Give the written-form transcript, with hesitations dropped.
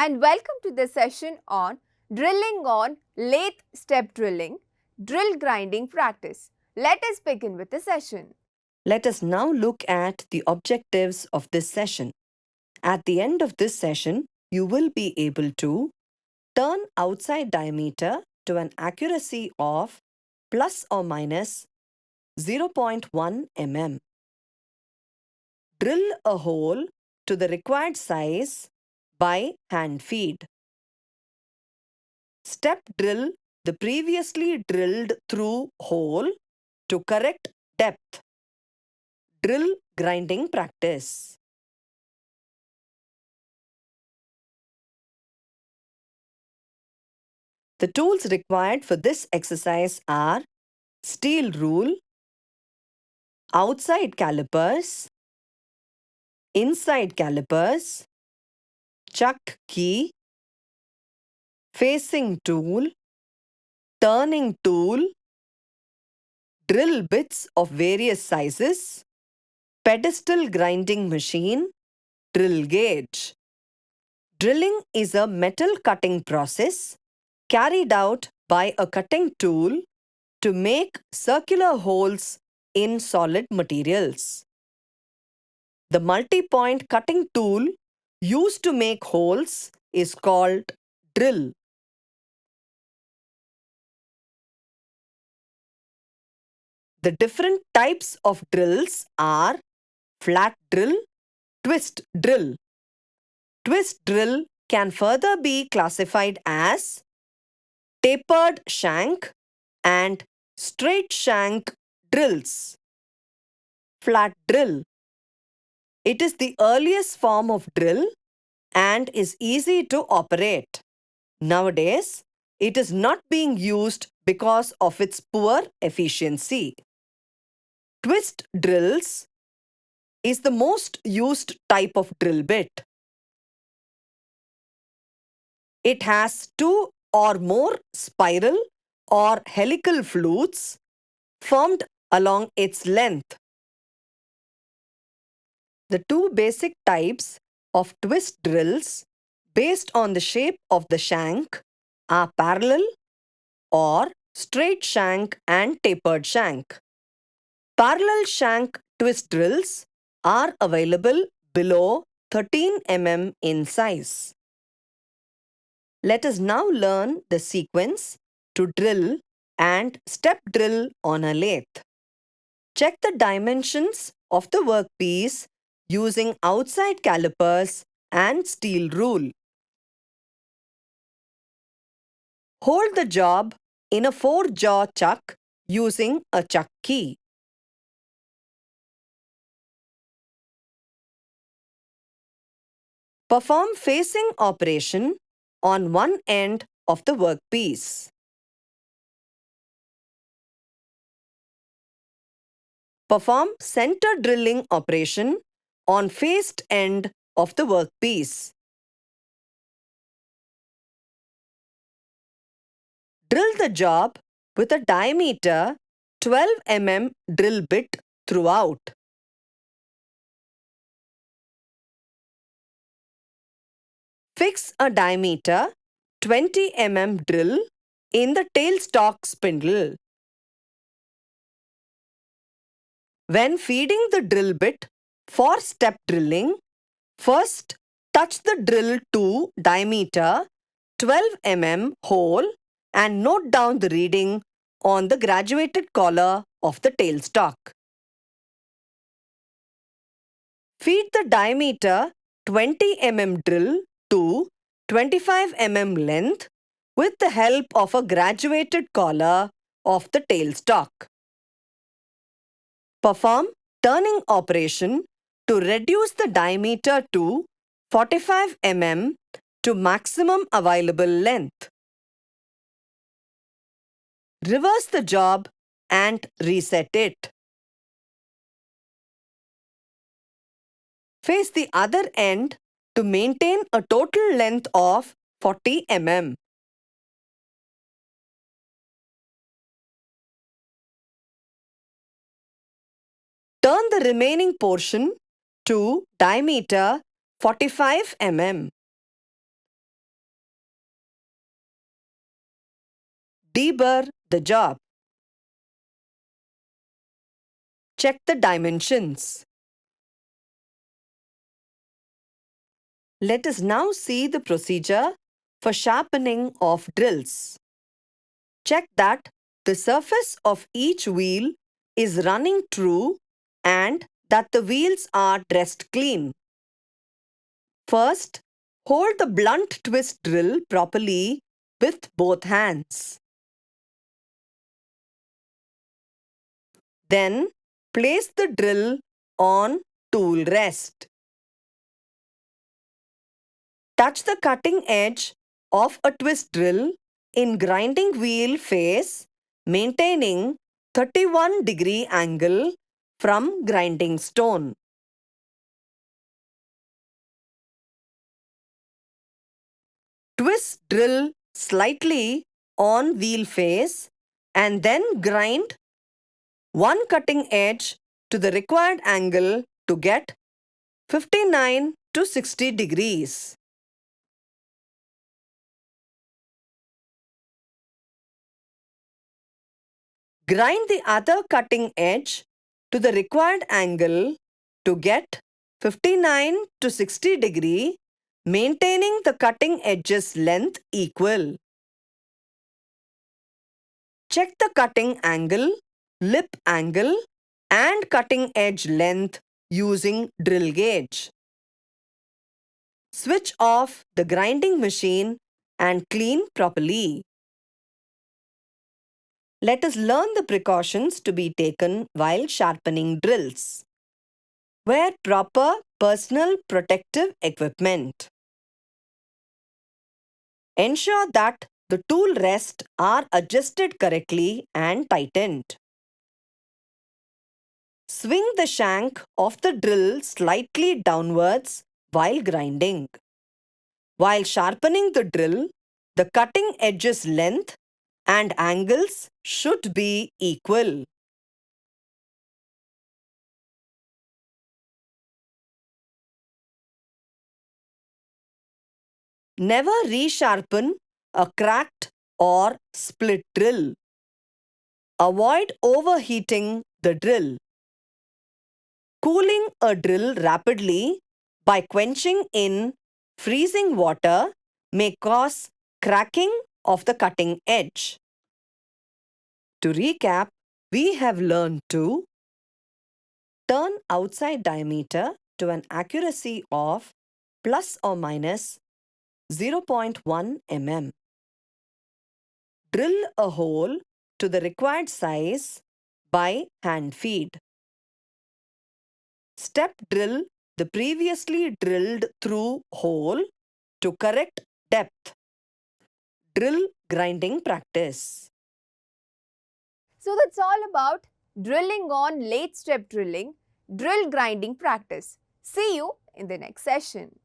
and welcome to the session on drilling on lathe step drilling, drill grinding practice. Let us begin with the session. Let us now look at the objectives of this session. At the end of this session, you will be able to turn outside diameter to an accuracy of plus or minus 0.1 mm. Drill a hole to the required size by hand feed. Step drill the previously drilled through hole to correct depth. Drill grinding practice. The tools required for this exercise are steel rule, outside calipers, inside calipers, chuck key, facing tool, turning tool, drill bits of various sizes, pedestal grinding machine, drill gauge. Drilling is a metal cutting process carried out by a cutting tool to make circular holes in solid materials. The multi-point cutting tool used to make holes is called drill. The different types of drills are flat drill, twist drill. Twist drill can further be classified as tapered shank and straight shank drills. Flat drill. It is the earliest form of drill and is easy to operate. Nowadays, it is not being used because of its poor efficiency. Twist drills is the most used type of drill bit. It has two or more spiral or helical flutes formed along its length. The two basic types of twist drills based on the shape of the shank are parallel or straight shank and tapered shank. Parallel shank twist drills are available below 13 mm in size. Let us now learn the sequence to drill and step drill on a lathe. Check the dimensions of the workpiece using outside calipers and steel rule. Hold the job in a 4-jaw chuck using a chuck key. Perform facing operation on one end of the workpiece. Perform center drilling operation on faced end of the workpiece. Drill the job with a diameter 12 mm drill bit throughout. Fix a diameter 20 mm drill in the tailstock spindle. When feeding the drill bit for step drilling, first touch the drill to diameter 12 mm hole and note down the reading on the graduated collar of the tailstock. Feed the diameter 20 mm drill to 25 mm length with the help of a graduated collar of the tailstock. Perform turning operation to reduce the diameter to 45 mm to maximum available length. Reverse the job and reset it. Face the other end to maintain a total length of 40 mm. Turn the remaining portion to diameter 45 mm. deburr the job. Check the dimensions. Let us now see the procedure for sharpening of drills. Check that the surface of each wheel is running true and that the wheels are dressed clean. First, hold the blunt twist drill properly with both hands. Then, place the drill on tool rest. Touch the cutting edge of a twist drill in grinding wheel face, maintaining 31-degree angle from grinding stone. Twist drill slightly on wheel face and then grind one cutting edge to the required angle to get 59 to 60 degrees. Grind the other cutting edge to the required angle to get 59 to 60 degree, maintaining the cutting edge's length equal. Check the cutting angle, lip angle and cutting edge length using drill gauge. Switch off the grinding machine and clean properly. Let us learn the precautions to be taken while sharpening drills. Wear proper personal protective equipment. Ensure that the tool rests are adjusted correctly and tightened. Swing the shank of the drill slightly downwards while grinding. While sharpening the drill, the cutting edge's length and angles should be equal. Never resharpen a cracked or split drill. Avoid overheating the drill. Cooling a drill rapidly by quenching in freezing water may cause cracking of the cutting edge. To recap, we have learned to turn outside diameter to an accuracy of plus or minus 0.1 mm. Drill a hole to the required size by hand feed. Step drill the previously drilled through hole to correct depth. Drill grinding practice. So that's all about drilling on lathe step drilling, drill grinding practice. See you in the next session.